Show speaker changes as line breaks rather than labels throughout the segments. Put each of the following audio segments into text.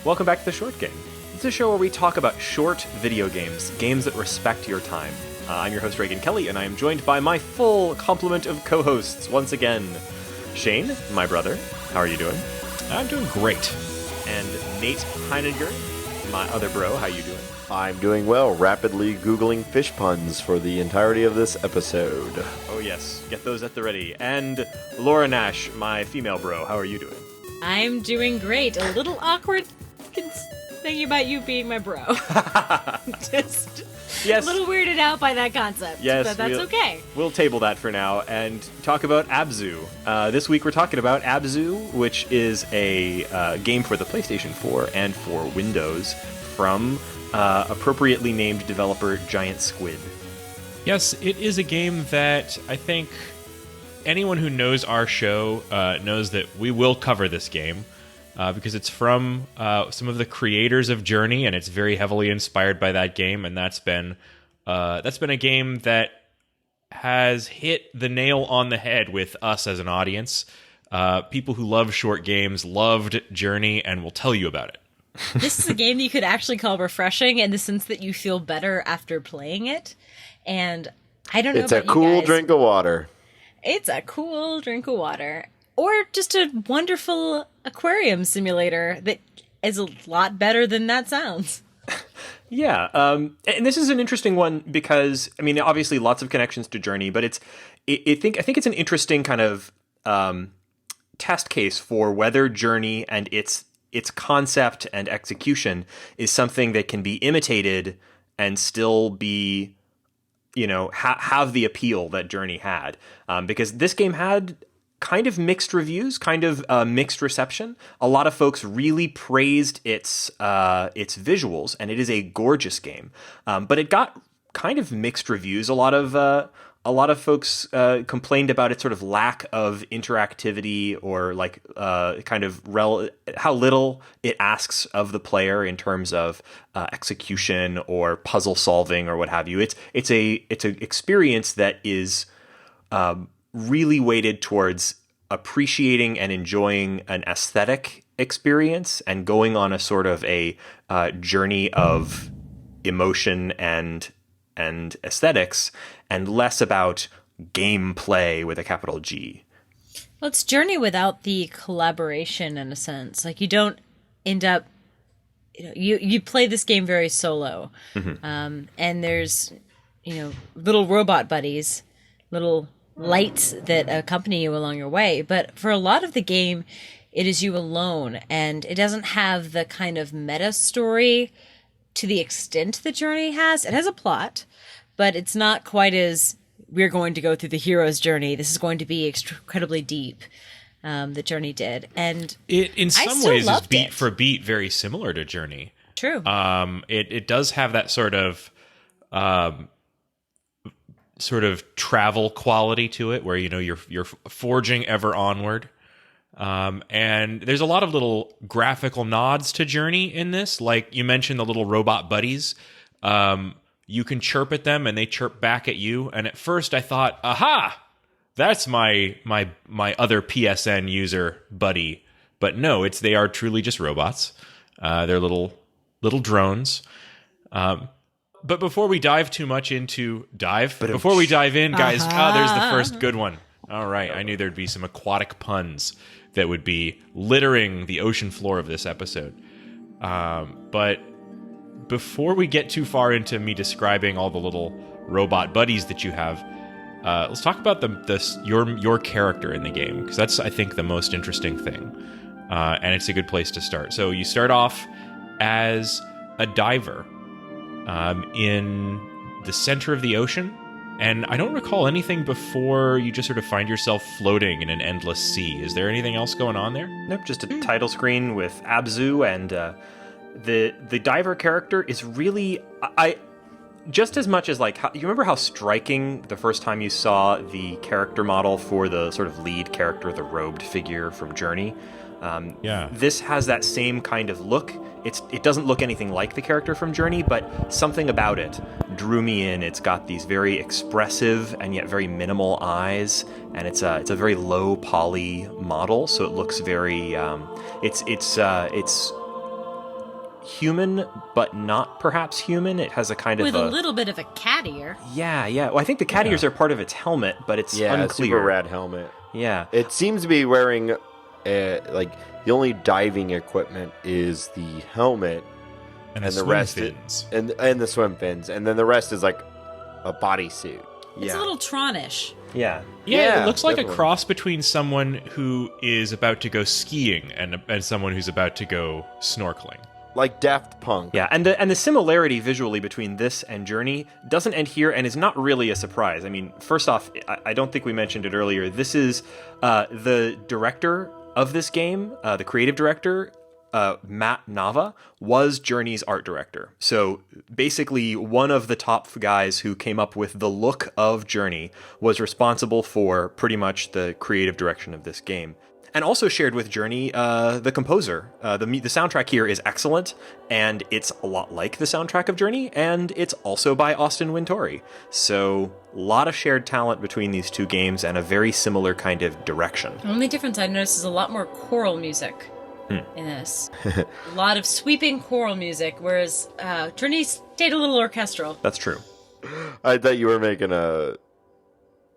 Welcome back to The Short Game. It's a show where we talk about short video games, games that respect your time. I'm your host, Reagan Kelly, and I am joined by my full complement of co-hosts once again. Shane, my brother, how are you doing?
I'm doing great.
And Nate Heininger, my other bro, how you doing?
I'm doing well, rapidly Googling fish puns for the entirety of this episode.
Oh yes, get those at the ready. And Laura Nash, my female bro, how are you doing?
I'm doing great. A little awkward thinking about you being my bro. Just
yes.
a little weirded out by that concept,
yes,
but that's okay.
We'll table that for now and talk about Abzû. This week we're talking about Abzû, which is a game for the PlayStation 4 and for Windows from appropriately named developer Giant Squid.
Yes, it is a game that I think anyone who knows our show knows that we will cover this game because it's from some of the creators of Journey, and it's very heavily inspired by that game. And that's been a game that has hit the nail on the head with us as an audience. People who love short games loved Journey and will tell you about it.
This is a game that you could actually call refreshing in the sense that you feel better after playing it. And I don't know
It's
about
a cool
you guys.
drink of water.
It's a cool drink of water. Or just a wonderful aquarium simulator that is a lot better than that sounds.
Yeah, and this is an interesting one because, I mean, obviously lots of connections to Journey, but I think it's an interesting kind of test case for whether Journey and its concept and execution is something that can be imitated and still be, have the appeal that Journey had. Because this game had kind of mixed reviews, kind of mixed reception. A lot of folks really praised its visuals, and it is a gorgeous game. But it got kind of mixed reviews. A lot of folks complained about its sort of lack of interactivity, or like how little it asks of the player in terms of execution or puzzle solving or what have you. It's an experience that is really weighted towards appreciating and enjoying an aesthetic experience and going on a sort of a journey of emotion and aesthetics, and less about gameplay with a capital G.
Well, it's Journey without the collaboration in a sense. Like, you don't end up, you play this game very solo. Mm-hmm. And there's, little robot buddies, little lights that accompany you along your way. But for a lot of the game, it is you alone, and it doesn't have the kind of meta story to the extent that Journey has. It has a plot, but it's not quite as we're going to go through the hero's journey. This is going to be incredibly deep, that Journey did. And
it, in some ways, is beat for beat very similar to Journey.
True.
It does have that sort of travel quality to it, where you're forging ever onward. And there's a lot of little graphical nods to Journey in this. Like you mentioned, the little robot buddies. You can chirp at them and they chirp back at you. And at first I thought, aha, that's my other PSN user buddy. But no, they are truly just robots. They're little drones. But before we dive too much before we dive in, guys, there's the first good one. All right, I knew there'd be some aquatic puns that would be littering the ocean floor of this episode. But before we get too far into me describing all the little robot buddies that you have, let's talk about your character in the game, because that's, I think, the most interesting thing. And it's a good place to start. So you start off as a diver in the center of the ocean. And I don't recall anything before you just sort of find yourself floating in an endless sea. Is there anything else going on there?
Nope, just a title screen with Abzû, and the diver character is really... I just as much as, like, you remember how striking the first time you saw the character model for the sort of lead character, the robed figure from Journey?
Yeah.
This has that same kind of look. It doesn't look anything like the character from Journey, but something about it drew me in. It's got these very expressive and yet very minimal eyes, and it's a very low poly model, so it looks very it's human, but not perhaps human. It has a kind
with
of
a little bit of a cat ear.
Yeah. Well, I think the cat ears are part of its helmet, but it's
Yeah,
unclear.
super rad helmet.
Yeah.
It seems to be wearing, like, the only diving equipment is the helmet
And,
and the
swim
rest
fins.
and the swim fins, and then the rest is like a bodysuit.
It's a little Tronish.
Yeah.
Yeah, it looks like
definitely.
a cross between someone who is about to go skiing and someone who's about to go snorkeling.
Like Daft Punk.
Yeah, and the similarity visually between this and Journey doesn't end here, and is not really a surprise. I mean, first off, I don't think we mentioned it earlier. This is the director of this game, the creative director, Matt Nava, was Journey's art director. So basically, one of the top guys who came up with the look of Journey was responsible for pretty much the creative direction of this game. And also shared with Journey, the composer. The soundtrack here is excellent, and it's a lot like the soundtrack of Journey, and it's also by Austin Wintory. So, a lot of shared talent between these two games, and a very similar kind of direction.
The only difference I noticed is a lot more choral music in this. A lot of sweeping choral music, whereas Journey stayed a little orchestral.
That's true.
I thought you were making
Another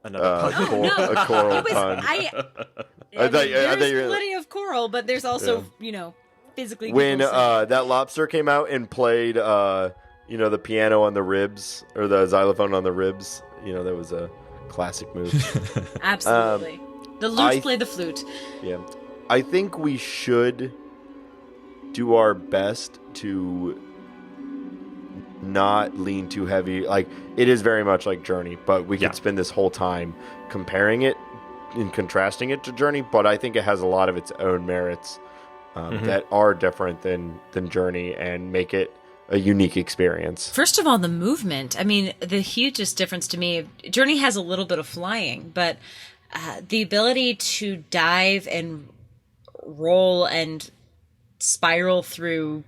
pun.
a choral
It was,
pun.
I
thought
mean,
you were-
there's plenty of choral, but there's also, physically
When
people singing.
that lobster came out and played, the piano on the ribs, or the xylophone on the ribs, that was a classic move.
Absolutely. The lute play the flute.
Yeah. I think we should do our best to not lean too heavy. Like, it is very much like Journey, but we could spend this whole time comparing it and contrasting it to Journey, but I think it has a lot of its own merits that are different than Journey and make it a unique experience.
First of all, the movement. I mean, the hugest difference to me, Journey has a little bit of flying, but the ability to dive and roll and spiral through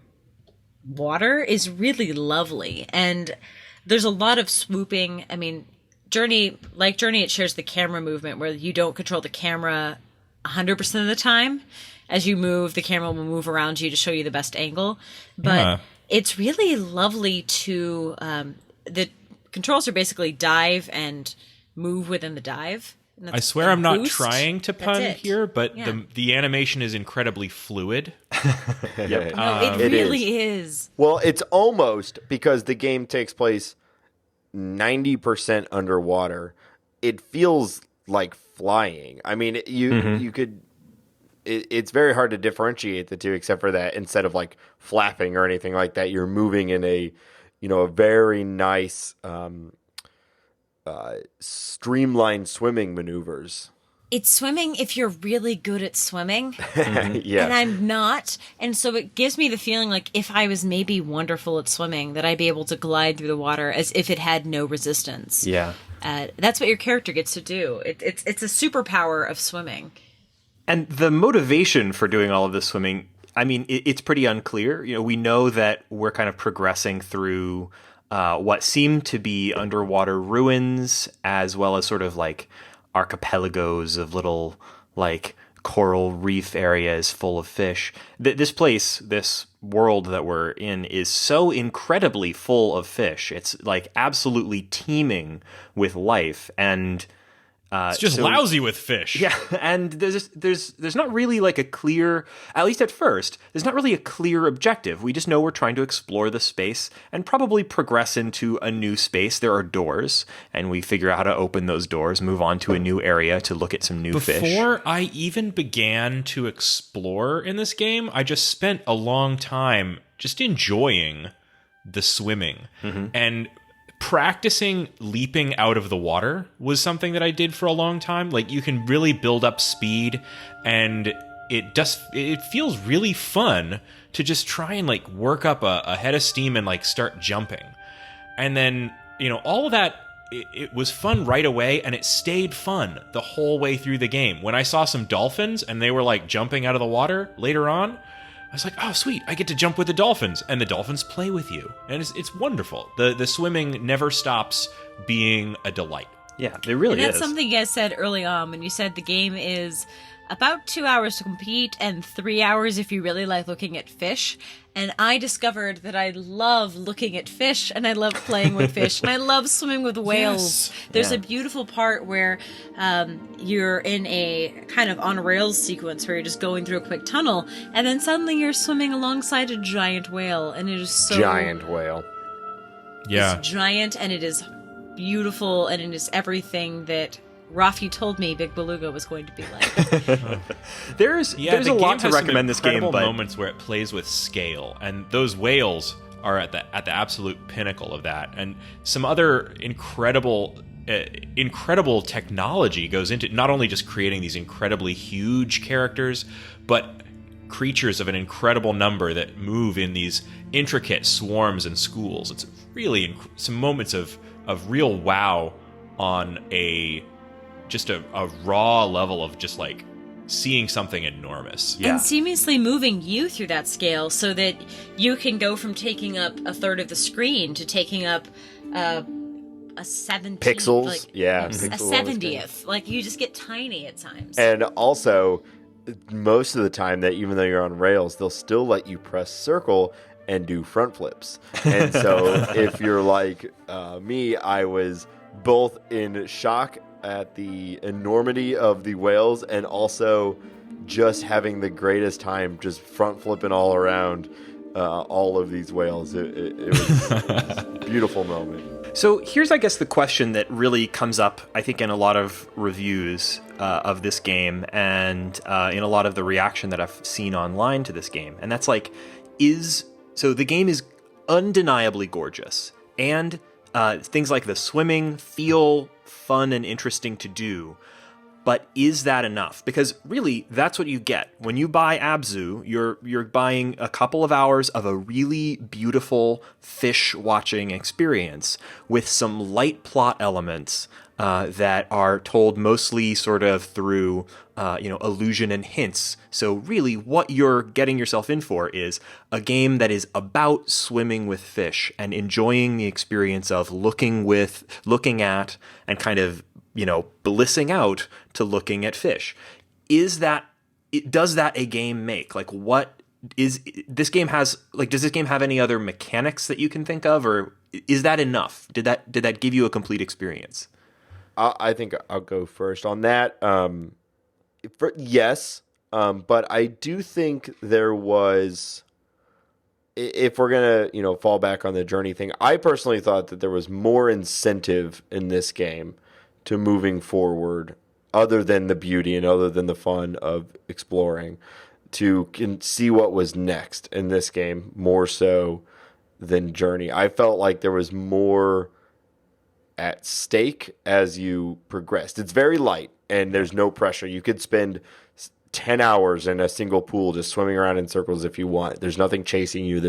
water is really lovely. And there's a lot of swooping. I mean, Journey, it shares the camera movement where you don't control the camera 100% of the time. As you move, the camera will move around you to show you the best angle. But it's really lovely to, the controls are basically dive and move within the dive.
I swear I'm not
boost.
trying to pun
it.
here, but
Yeah.
the animation is incredibly fluid.
Yep.
No, it really is.
Well, it's almost, because the game takes place 90% underwater. It feels like flying. I mean, you could. It's very hard to differentiate the two, except for that instead of like flapping or anything like that, you're moving in a very nice streamlined swimming maneuvers.
It's swimming if you're really good at swimming.
Yeah.
And I'm not. And so it gives me the feeling like if I was maybe wonderful at swimming, that I'd be able to glide through the water as if it had no resistance.
Yeah.
That's what your character gets to do. It's a superpower of swimming.
And the motivation for doing all of this swimming, I mean, it's pretty unclear. We know that we're kind of progressing through what seem to be underwater ruins, as well as sort of like archipelagos of little like coral reef areas full of fish. This place, this world that we're in, is so incredibly full of fish. It's like absolutely teeming with life, and
It's just lousy with fish.
yeah, and there's not really like a clear, at least at first, there's not really a clear objective. We just know we're trying to explore the space and probably progress into a new space. There are doors, and we figure out how to open those doors, move on to a new area to look at some new fish.
Before I even began to explore in this game, I just spent a long time just enjoying the swimming. And practicing leaping out of the water was something that I did for a long time. Like, you can really build up speed, and it feels really fun to just try and like work up a head of steam and like start jumping. And then, all of that, it was fun right away, and it stayed fun the whole way through the game. When I saw some dolphins and they were like jumping out of the water later on, I was like, oh, sweet, I get to jump with the dolphins, and the dolphins play with you. And it's wonderful. The swimming never stops being a delight.
Yeah, it really
And that's
is.
something you guys said early on when you said the game is about 2 hours to complete and 3 hours if you really like looking at fish. And I discovered that I love looking at fish, and I love playing with fish, and I love swimming with whales.
Yes.
There's a beautiful part where you're in a kind of on rails sequence where you're just going through a quick tunnel, and then suddenly you're swimming alongside a giant whale, and it is so
Giant whale.
Yeah.
It's giant, and it is beautiful, and it is everything that Rafi told me Big Beluga was going to be like.
There's
Yeah,
a
the
lot
game
to
has some
recommend this game,
incredible
but
moments where it plays with scale, and those whales are at the absolute pinnacle of that. And some other incredible technology goes into not only just creating these incredibly huge characters, but creatures of an incredible number that move in these intricate swarms and schools. It's really some moments of real wow on a raw level of just like seeing something enormous.
Yeah.
And seamlessly moving you through that scale so that you can go from taking up a third of the screen to taking up a 70
Pixels?
like,
Yeah,
a
pixel on the
70th. Like you just get tiny at times.
And also, most of the time that even though you're on rails, they'll still let you press circle and do front flips. And so if you're like me, I was both in shock at the enormity of the whales and also just having the greatest time just front flipping all around all of these whales. It was a beautiful moment.
So here's, I guess, the question that really comes up, I think, in a lot of reviews of this game and in a lot of the reaction that I've seen online to this game. And that's like, so the game is undeniably gorgeous, and things like the swimming feel fun and interesting to do. But is that enough? Because really, that's what you get. When you buy Abzû, you're buying a couple of hours of a really beautiful fish watching experience with some light plot elements that are told mostly sort of through illusion and hints. So really, what you're getting yourself in for is a game that is about swimming with fish and enjoying the experience of looking at, and kind of blissing out to looking at fish. Does that a game make? Like, what is this game has, like, does this game have any other mechanics that you can think of, or is that enough? Did that give you a complete experience?
I think I'll go first on that. Yes, but I do think there was, if we're gonna fall back on the journey thing, I personally thought that there was more incentive in this game to moving forward, other than the beauty and other than the fun of exploring, to see what was next in this game more so than Journey. I felt like there was more at stake as you progressed. It's very light and there's no pressure. You could spend 10 hours in a single pool just swimming around in circles if you want. There's nothing chasing you.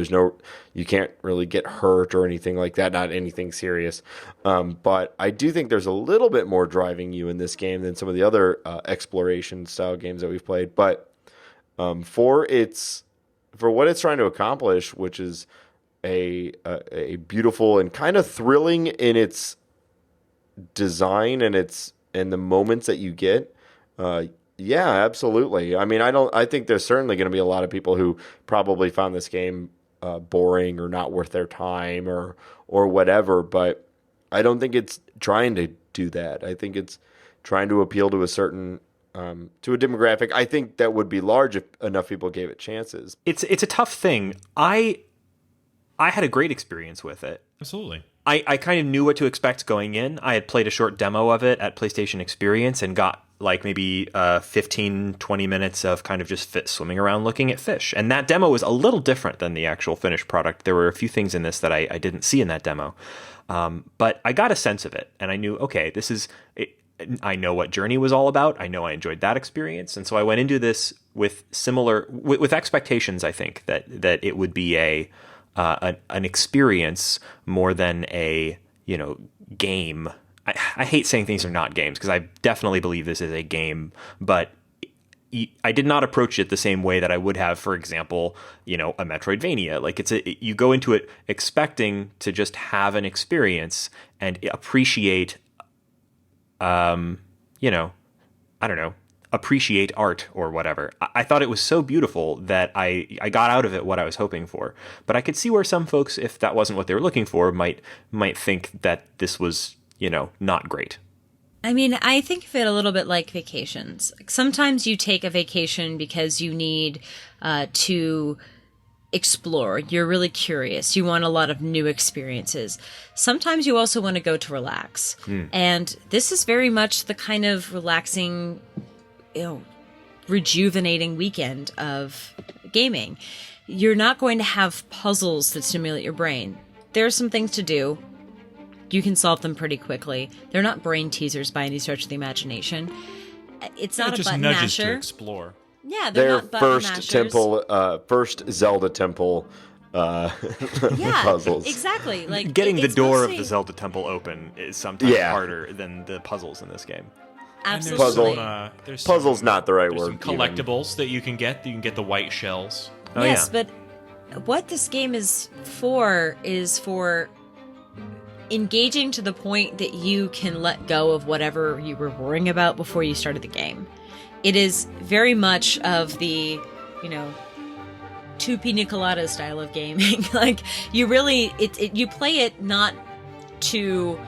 You can't really get hurt or anything like that, not anything serious. But I do think there's a little bit more driving you in this game than some of the other exploration style games that we've played. But for what it's trying to accomplish, which is a beautiful and kind of thrilling in its design and the moments that you get, yeah, absolutely. I mean, I think there's certainly going to be a lot of people who probably found this game boring or not worth their time or whatever, but I don't think it's trying to do that. I think it's trying to appeal to a certain to a demographic. I think that would be large if enough people gave it chances.
It's a tough thing. I had a great experience with it.
Absolutely.
I kind of knew what to expect going in. I had played a short demo of it at PlayStation Experience and got like maybe 15, 20 minutes of kind of just swimming around looking at fish. And that demo was a little different than the actual finished product. There were a few things in this that I didn't see in that demo. But I got a sense of it, and I knew, okay, this is it. I know what Journey was all about. I know I enjoyed that experience. And so I went into this with with expectations, I think, that it would be an experience more than a game. I hate saying things are not games because I definitely believe this is a game, but I did not approach it the same way that I would have, for example, a Metroidvania. Like you go into it expecting to just have an experience and appreciate, I don't know, appreciate art or whatever. I thought it was so beautiful that I got out of it what I was hoping for. But I could see where some folks, if that wasn't what they were looking for, might think that this was, not great.
I mean, I think of it a little bit like vacations. Sometimes you take a vacation because you need to explore. You're really curious. You want a lot of new experiences. Sometimes you also want to go to relax. And this is very much the kind of relaxing, rejuvenating weekend of gaming. You're not going to have puzzles that stimulate your brain. There are some things to do. You can solve them pretty quickly. They're not brain teasers by any stretch of the imagination. It's not a button
nudges
masher.
to explore.
Yeah,
Their
not button mashers.
first Zelda temple puzzles.
Exactly. Like
Getting the
it's
door of
mostly-
the Zelda temple open is sometimes
Yeah.
harder than the puzzles in this game.
Absolutely.
Puzzle-
There's
Puzzle's not the right
There's
word.
some
even.
collectibles that you can get. You can get the white shells.
Oh,
Yes,
yeah.
but what this game is for engaging to the point that you can let go of whatever you were worrying about before you started the game. It is very much of the, two pina colada style of gaming. Like you really, you play it not to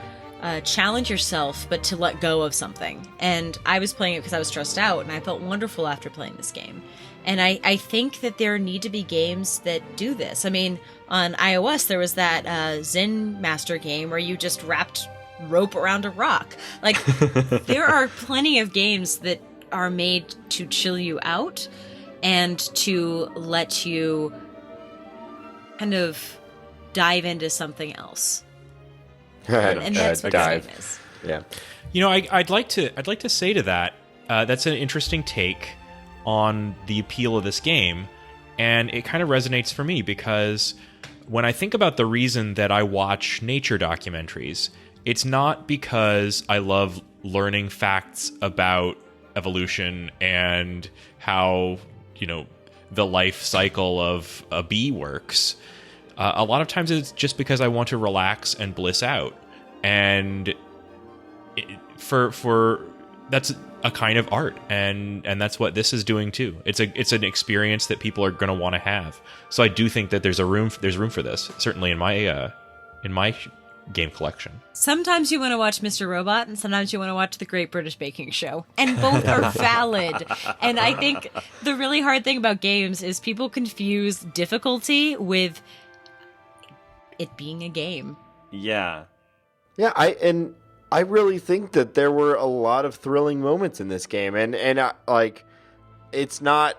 challenge yourself, but to let go of something. And I was playing it because I was stressed out, and I felt wonderful after playing this game. And I think that there need to be games that do this. I mean, on iOS, there was that Zen Master game where you just wrapped rope around a rock. Like, there are plenty of games that are made to chill you out and to let you kind of dive into something else. And that's what
dive.
this game is.
Yeah.
I'd like to say to that, that's an interesting take on the appeal of this game, and it kind of resonates for me because when I think about the reason that I watch nature documentaries, it's not because I love learning facts about evolution and how, the life cycle of a bee works. A lot of times it's just because I want to relax and bliss out. And for that's a kind of art, and that's what this is doing too. It's an experience that people are going to want to have. So I do think that there's room for this, certainly in my game collection.
Sometimes you want to watch Mr. Robot, and sometimes you want to watch The Great British Baking Show. And both are valid. And I think the really hard thing about games is people confuse difficulty with it being a game.
Yeah.
Yeah, I really think that there were a lot of thrilling moments in this game, and it's not,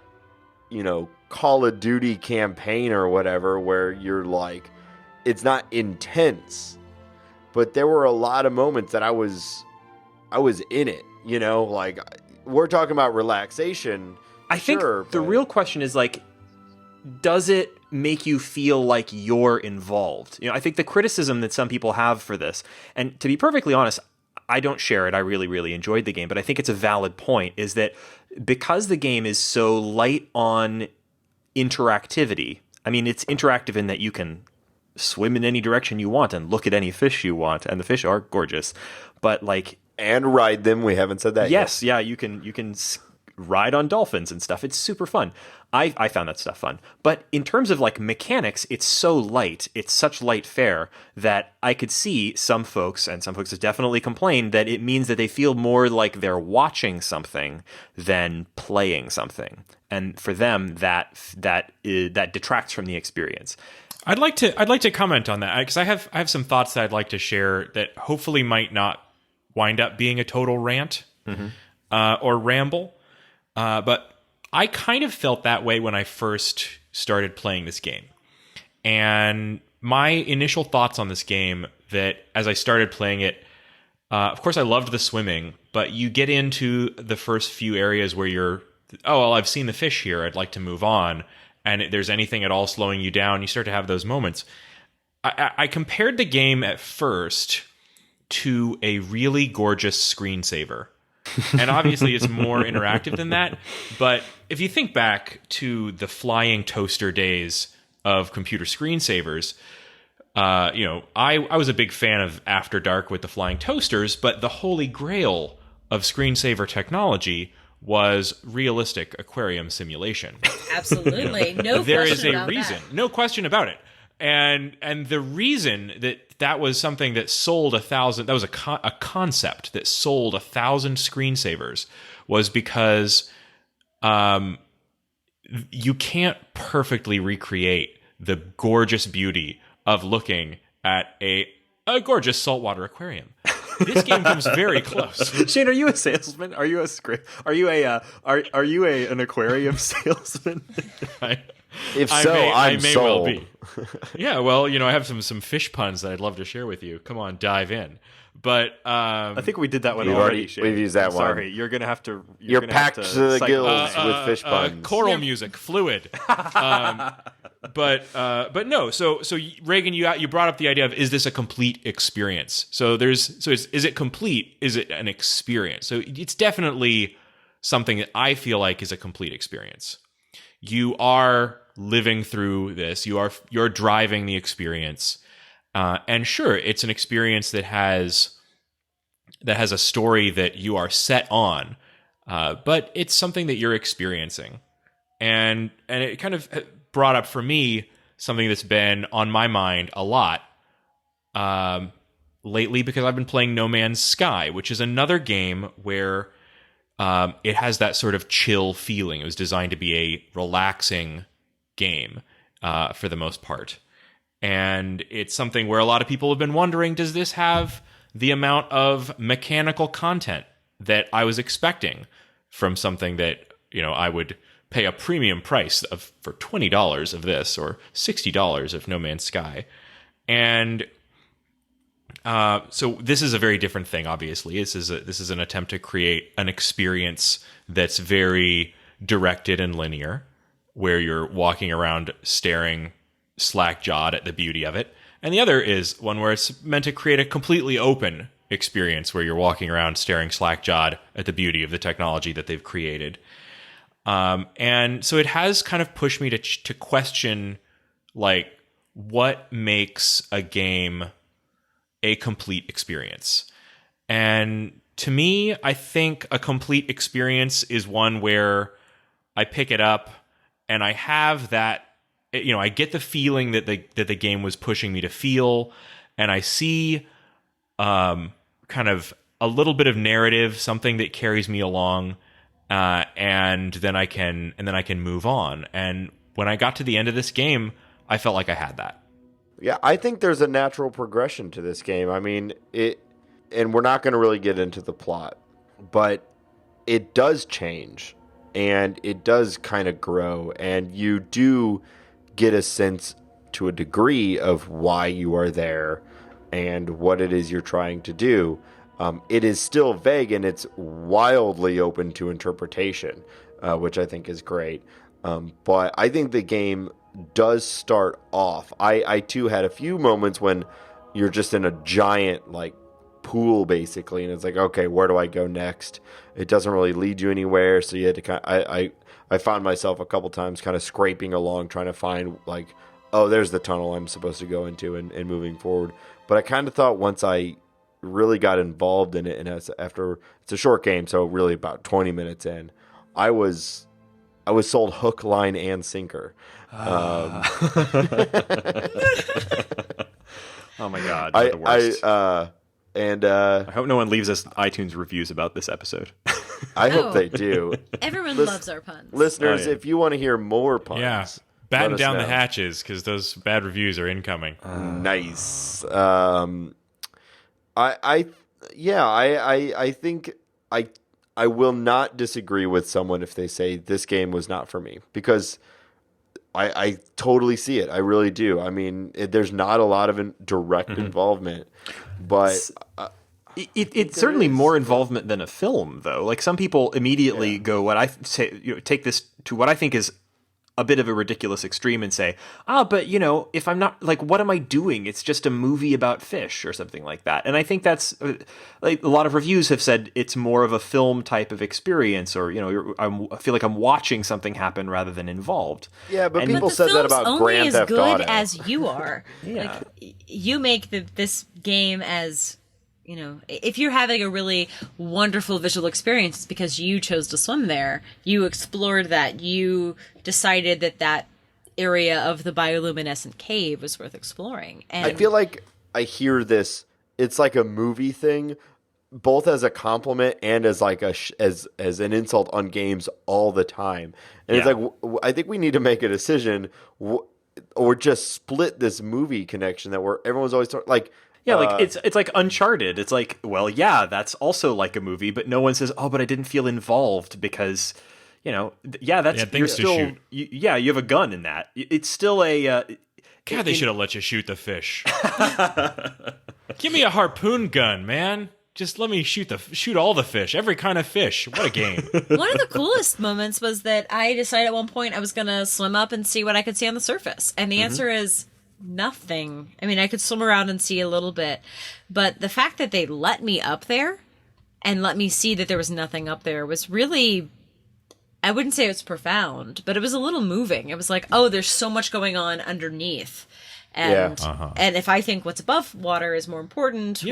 Call of Duty campaign or whatever where you're like, it's not intense, but there were a lot of moments that I was in it. Like we're talking about relaxation.
I think
sure,
the
but-
real question is does it make you feel like you're involved? I think the criticism that some people have for this, and to be perfectly honest, I don't share it. I really, really enjoyed the game, but I think it's a valid point, is that because the game is so light on interactivity, I mean, it's interactive in that you can swim in any direction you want and look at any fish you want, and the fish are gorgeous, but
and ride them. We haven't said that yet.
yes, yeah, you can ride on dolphins and stuff. It's super fun. I found that stuff fun. But in terms of mechanics, it's so light, it's such light fare that I could see some folks, and some folks have definitely complained, that it means that they feel more like they're watching something than playing something. And for them, that detracts from the experience.
I'd like to comment on that because I have some thoughts that I'd like to share that hopefully might not wind up being a total rant or ramble. But I kind of felt that way when I first started playing this game. And my initial thoughts on this game, that as I started playing it, of course I loved the swimming, but you get into the first few areas where you're, I've seen the fish here, I'd like to move on. And if there's anything at all slowing you down, you start to have those moments. I compared the game at first to a really gorgeous screensaver. And obviously it's more interactive than that. But if you think back to the flying toaster days of computer screensavers, I was a big fan of After Dark with the flying toasters, but the holy grail of screensaver technology was realistic aquarium simulation.
Absolutely. No
There is
question
a
about
reason.
that.
No question about it. And the reason that was something that sold 1,000, that was a concept that sold 1,000 screensavers, was because you can't perfectly recreate the gorgeous beauty of looking at a gorgeous saltwater aquarium. This game comes very close.
Shane, are you a salesman? Are you an aquarium salesman?
If so,
I
I'm
may
sold.
well be. Yeah, well, I have some fish puns that I'd love to share with you. Come on, dive in. But
I think we did that one
We've
already.
already-
Shane.
we've used that
I'm
one.
Sorry, you're gonna have to.
You're
gonna have
packed
to
to the
cycle
gills
this.
with fish puns.
choral music, fluid. But no. So Reagan, you brought up the idea of, is this a complete experience? Is it complete? Is it an experience? So it's definitely something that I feel like is a complete experience. You are living through this. You're driving the experience, and sure, it's an experience that has a story that you are set on, but it's something that you're experiencing, and it kind of brought up for me something that's been on my mind a lot lately, because I've been playing No Man's Sky, which is another game where it has that sort of chill feeling. It was designed to be a relaxing game for the most part. And it's something where a lot of people have been wondering, does this have the amount of mechanical content that I was expecting from something that, I would pay a premium price for $20 of this, or $60 of No Man's Sky. And so this is a very different thing, obviously. This is an attempt to create an experience that's very directed and linear, where you're walking around staring slack-jawed at the beauty of it. And the other is one where it's meant to create a completely open experience, where you're walking around staring slack-jawed at the beauty of the technology that they've created. And so it has kind of pushed me to question, like, what makes a game a complete experience. And to me, I think a complete experience is one where I pick it up and I have that, I get the feeling that the game was pushing me to feel, and I see kind of a little bit of narrative, something that carries me along, and then I can move on. And when I got to the end of this game, I felt like I had that.
Yeah, I think there's a natural progression to this game. I mean, and we're not going to really get into the plot, but it does change, and it does kind of grow, and you do get a sense to a degree of why you are there and what it is you're trying to do. It is still vague, and it's wildly open to interpretation, which I think is great. But I think the game does start off. I too had a few moments when you're just in a giant pool basically, and it's like, okay, where do I go next? It doesn't really lead you anywhere, so you had to I found myself a couple times kind of scraping along trying to find oh, there's the tunnel I'm supposed to go into, and moving forward. But I kind of thought once I really got involved in it, and after it's a short game, so really about 20 minutes in, I was sold hook, line, and sinker.
Oh my God, you're the worst. I hope no one leaves us iTunes reviews about this episode.
I hope they do.
Everyone loves our puns.
Listeners,
Oh, yeah.
if you want to hear more puns,
Yeah.
let
Batten
us
down the
know.
hatches, because those bad reviews are incoming.
Nice. I think I will not disagree with someone if they say this game was not for me, because I totally see it. I really do. I mean, there's not a lot of direct involvement, but
It's certainly more involvement than a film, though. Like, some people immediately go, what I say, take this to what I think is a bit of a ridiculous extreme, and say, but if I'm not, what am I doing? It's just a movie about fish or something like that. And I think that's a lot of reviews have said it's more of a film type of experience, or I feel like I'm watching something happen rather than involved.
yeah, but
And-
people
the
said that
film's
about
only
Grand Theft
as
Auto.
good as you are.
Yeah.
You make this game as if you're having a really wonderful visual experience, it's because you chose to swim there. You explored that. You decided that area of the bioluminescent cave was worth exploring. And
I feel like I hear this. It's like a movie thing, both as a compliment and as like as an insult on games all the time. And it's like, I think we need to make a decision, or just split this movie connection that everyone's always talking like.
Yeah, like it's like Uncharted. It's like, well, yeah, that's also like a movie, but no one says, "Oh, but I didn't feel involved because, that's you're still you have a gun in that. It's still a
God, they should have let you shoot the fish. Give me a harpoon gun, man. Just let me shoot all the fish, every kind of fish. What a game.
One of the coolest moments was that I decided at one point I was going to swim up and see what I could see on the surface. And the answer is nothing. I mean, I could swim around and see a little bit, but the fact that they let me up there and let me see that there was nothing up there was really, I wouldn't say it was profound, but it was a little moving. It was like, oh, there's so much going on underneath. And and if I think what's above water is more important,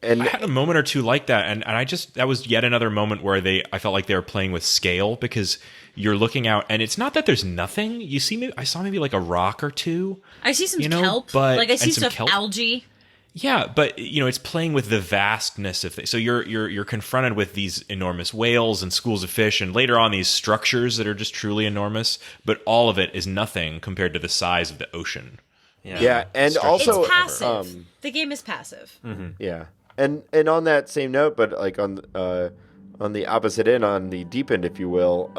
And I had a moment or two like that, and that was yet another moment where I felt like they were playing with scale, because you're looking out, and it's not that there's nothing. I saw maybe like a rock or two.
I see some kelp, I see stuff, algae.
Yeah, but it's playing with the vastness of things. So you're confronted with these enormous whales and schools of fish, and later on these structures that are just truly enormous. But all of it is nothing compared to the size of the ocean.
Yeah, and also
it's passive. The game is passive.
Mm-hmm. Yeah. And on that same note, but like on the opposite end, on the deep end, if you will,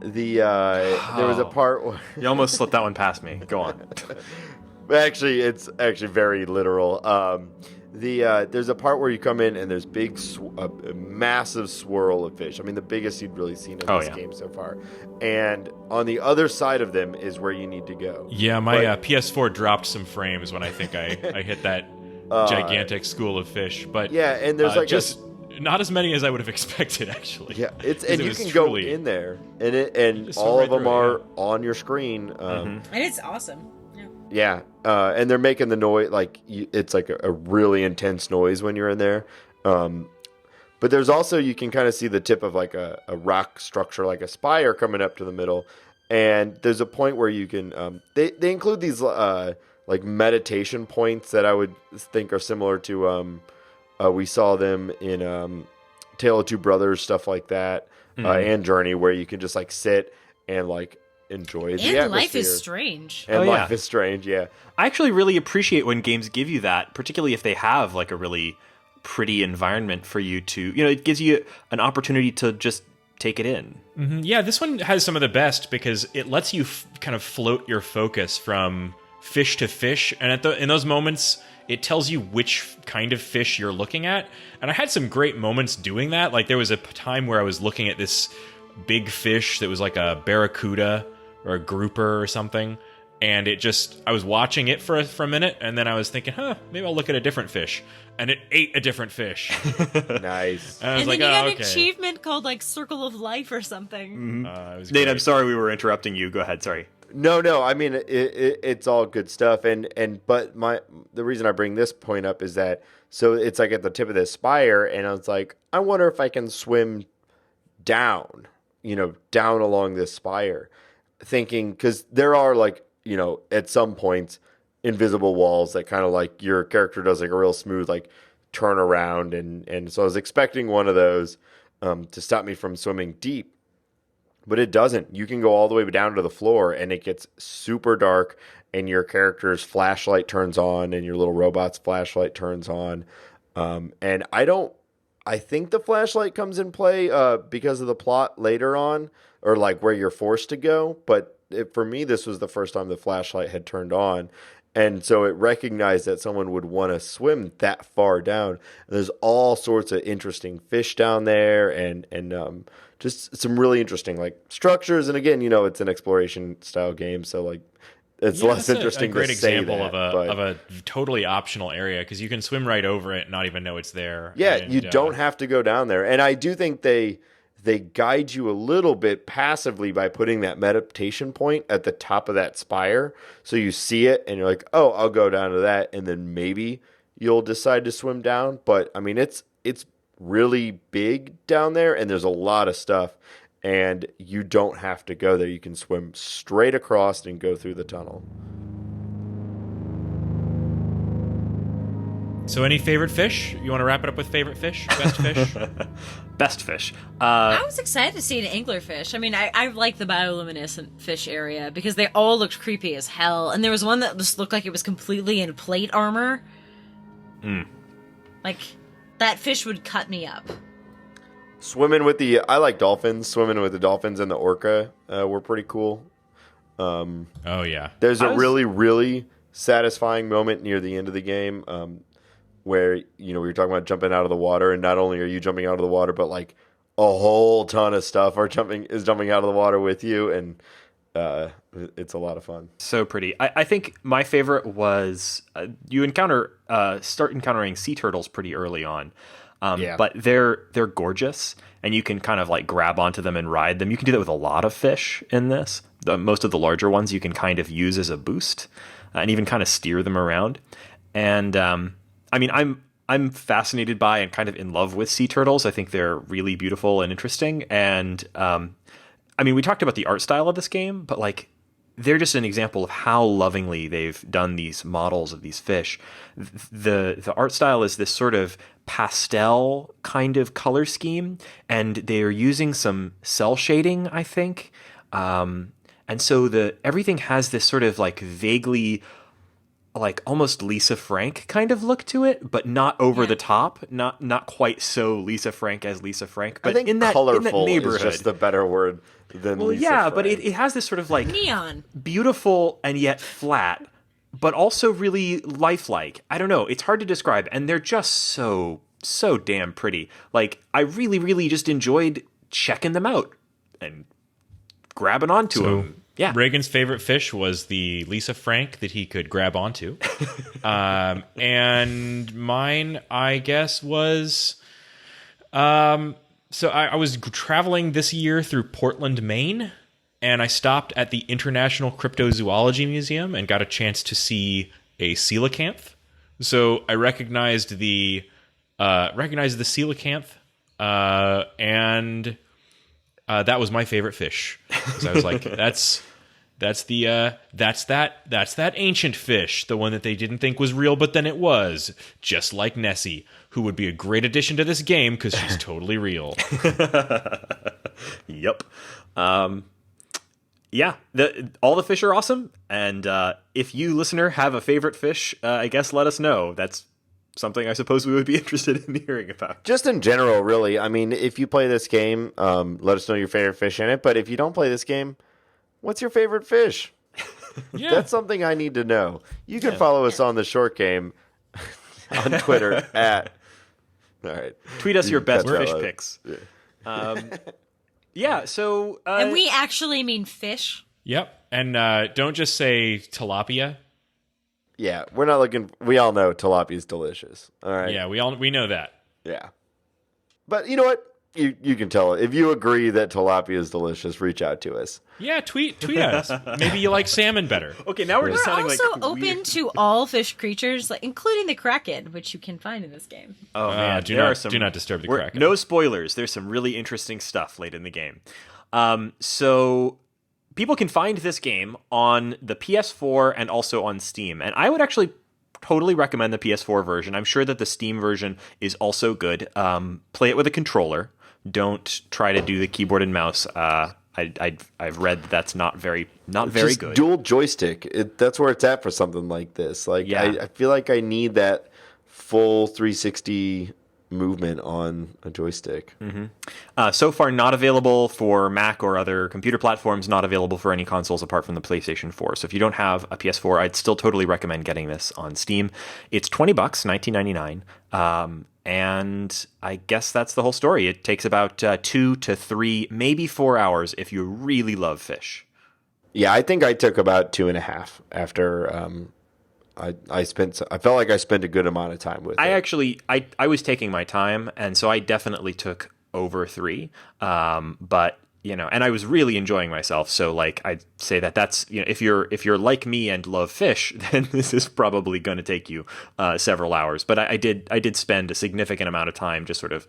there was a part where
you almost slipped that one past me. Go on.
Actually, it's actually very literal. There's a part where you come in and there's a massive swirl of fish. I mean, the biggest you'd really seen in this game so far. And on the other side of them is where you need to go.
Yeah, my PS4 dropped some frames when I think I hit that gigantic school of fish. But
and there's like
just not as many as I would have expected, actually.
Yeah, you can go in there, and all of them are on your screen.
And it's awesome.
Yeah, and they're making the noise it's like a really intense noise when you're in there. But there's also, you can kind of see the tip of like a rock structure, like a spire coming up to the middle. And there's a point where you can they include these like meditation points that I would think are similar to we saw them in Tale of Two Brothers, stuff like that, and Journey, where you can just like sit and like enjoy the atmosphere.
And life is strange.
And life is strange, yeah.
I actually really appreciate when games give you that, particularly if they have like a really pretty environment for you to, it gives you an opportunity to just take it in.
Mm-hmm. Yeah, this one has some of the best because it lets you kind of float your focus from fish to fish, and in those moments it tells you which kind of fish you're looking at. And I had some great moments doing that. Like there was a time where I was looking at this big fish that was like a barracuda or a grouper or something, and I was watching it for a minute, and then I was thinking, maybe I'll look at a different fish, and it ate a different fish.
Nice.
And I was
and
like,
then you got an achievement called like Circle of Life or something.
Mm-hmm. Nate, I'm sorry we were interrupting you. Go ahead. Sorry.
No. I mean, it's all good stuff, but the reason I bring this point up is that so it's like at the tip of this spire, and I was like, I wonder if I can swim down along this spire, thinking, because there are like at some points invisible walls that kind of like your character does like a real smooth like turn around, and so I was expecting one of those to stop me from swimming deep. But it doesn't. You can go all the way down to the floor, and it gets super dark, and your character's flashlight turns on, and your little robot's flashlight turns on. And I think the flashlight comes in play because of the plot later on, or like where you're forced to go. But for me, this was the first time the flashlight had turned on. And so it recognized that someone would want to swim that far down. And there's all sorts of interesting fish down there, and just some really interesting like structures. And again, it's an exploration style game, so like it's less interesting.
A great
to say
example
that,
of a totally optional area, because you can swim right over it and not even know it's there.
Yeah,
and,
you don't have to go down there. And I do think they guide you a little bit passively by putting that meditation point at the top of that spire, so you see it and you're like, oh, I'll go down to that, and then maybe you'll decide to swim down. But I mean, it's really big down there, and there's a lot of stuff. And you don't have to go there. You can swim straight across and go through the tunnel.
So, any favorite fish? You want to wrap it up with favorite fish? Best fish?
Best fish.
I was excited to see an anglerfish. I mean, I like the bioluminescent fish area because they all looked creepy as hell. And there was one that just looked like it was completely in plate armor. Like, that fish would cut me up.
I like dolphins. Swimming with the dolphins and the orca were pretty cool.
Oh, yeah.
There's a really, really satisfying moment near the end of the game where, we were talking about jumping out of the water, and not only are you jumping out of the water, but like a whole ton of stuff is jumping out of the water with you, and it's a lot of fun.
So pretty. I think my favorite was you start encountering sea turtles pretty early on. But they're gorgeous, and you can kind of like grab onto them and ride them. You can do that with a lot of fish in this. Most of the larger ones you can kind of use as a boost, and even kind of steer them around. And I mean, I'm fascinated by and kind of in love with sea turtles. I think they're really beautiful and interesting. And I mean, we talked about the art style of this game, but like, they're just an example of how lovingly they've done these models of these fish. The art style is this sort of pastel kind of color scheme, and they're using some cell shading, I think. And so everything has this sort of like vaguely, like almost Lisa Frank kind of look to it, but not over the top, not quite so Lisa Frank as Lisa Frank. But
I think
in that neighborhood,
is just the better word than Lisa Frank.
But it has this sort of like
neon,
beautiful and yet flat, but also really lifelike. I don't know. It's hard to describe, and they're just so damn pretty. Like, I really, really just enjoyed checking them out and grabbing onto them. Yeah.
Reagan's favorite fish was the Lisa Frank that he could grab onto. And mine, I guess, was... So I was traveling this year through Portland, Maine, and I stopped at the International Cryptozoology Museum and got a chance to see a coelacanth. So I recognized the coelacanth, and that was my favorite fish. So I was like, that's that ancient fish, the one that they didn't think was real, but then it was, just like Nessie, who would be a great addition to this game because she's totally real.
Yep. Yeah, all the fish are awesome, and if you, listener, have a favorite fish, I guess let us know. That's something I suppose we would be interested in hearing about.
Just in general, really. I mean, if you play this game, let us know your favorite fish in it. But if you don't play this game, what's your favorite fish?
Yeah.
That's something I need to know. You can follow us on the short game on Twitter at... All right.
Tweet us your best fish picks. Yeah. So...
and we actually mean fish.
Yep. And don't just say tilapia.
Yeah, we're not looking... We all know tilapia is delicious. All right?
Yeah, we know that.
Yeah. But you know what? You can tell it. If you agree that tilapia is delicious, reach out to us.
Yeah, tweet at us. Maybe you like salmon better.
Okay, now we're just
We're
sounding
also
like
open
weird.
to all fish creatures, like, including the kraken, which you can find in this game.
Oh man,
do not disturb the kraken.
No spoilers. There's some really interesting stuff late in the game. So people can find this game on the PS4 and also on Steam. And I would actually totally recommend the PS4 version. I'm sure that the Steam version is also good. Play it with a controller. Don't try to do the keyboard and mouse. I've read that's not very
Just
good.
Dual joystick. That's where it's at for something like this. Like,
Yeah.
I feel like I need that full 360 movement on a joystick.
So far, not available for Mac or other computer platforms, not available for any consoles apart from the PlayStation 4. So if you don't have a PS4, I'd still totally recommend getting this on Steam. It's $20, $19.99. And I guess that's the whole story. It takes about 2 to 3, maybe 4 hours if you really love fish.
Yeah, I think I took about 2.5 after I felt like I spent a good amount of time with it. I was taking my time, and so I definitely took over 3. But
and I was really enjoying myself. So like I'd say that's, if you're like me and love fish, then this is probably going to take you several hours. But I did spend a significant amount of time just sort of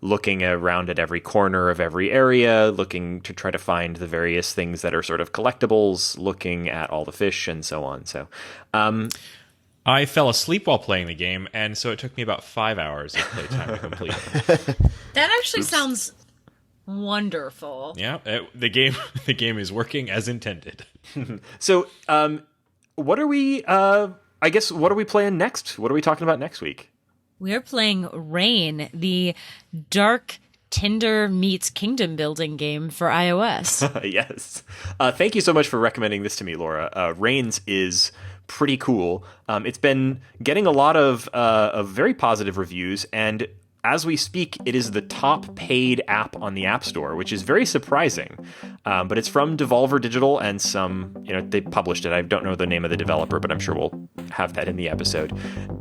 looking around at every corner of every area, looking to try to find the various things that are sort of collectibles, looking at all the fish and so on. So,
I fell asleep while playing the game, and so it took me about 5 hours of playtime to complete.
That actually sounds wonderful.
Yeah, the game is working as intended.
So, what are we? What are we playing next? What are we talking about next week?
We're playing Rain, the dark Tinder meets kingdom building game for iOS.
Yes. Thank you so much for recommending this to me, Laura. Reigns is pretty cool. It's been getting a lot of very positive reviews, and as we speak, it is the top paid app on the App Store, which is very surprising. But it's from Devolver Digital, and they published it. I don't know the name of the developer, but I'm sure we'll have that in the episode.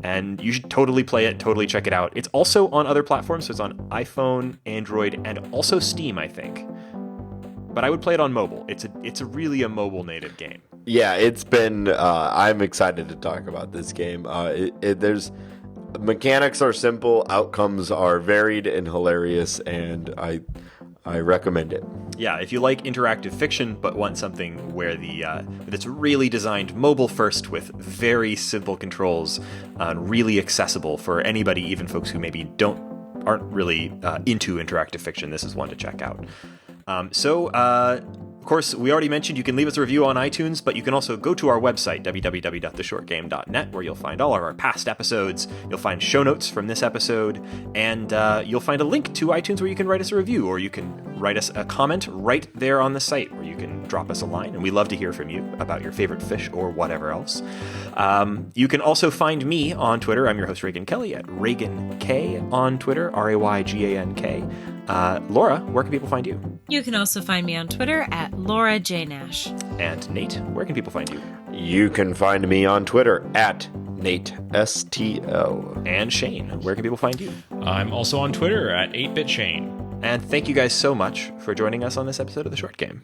And you should totally play it, totally check it out. It's also on other platforms, so it's on iPhone, Android, and also Steam, I think. But I would play it on mobile. It's really a mobile native game.
Yeah, it's been. I'm excited to talk about this game. There's mechanics are simple, outcomes are varied and hilarious, and I recommend it.
Yeah, if you like interactive fiction but want something where that's really designed mobile first with very simple controls, really accessible for anybody, even folks who maybe aren't really into interactive fiction, this is one to check out. Of course, we already mentioned you can leave us a review on iTunes, but you can also go to our website, www.theshortgame.net, where you'll find all of our past episodes, you'll find show notes from this episode, and you'll find a link to iTunes where you can write us a review, or you can write us a comment right there on the site, where you can drop us a line, and we love to hear from you about your favorite fish or whatever else. You can also find me on Twitter. I'm your host, Reagan Kelly, at Reagan K on Twitter, RayGank. Laura, where can people find you?
You can also find me on Twitter at Laura J. Nash.
And Nate, where can people find you?
You can find me on Twitter at NateSTO.
And Shane, where can people find you?
I'm also on Twitter at 8BitShane.
And thank you guys so much for joining us on this episode of The Short Game.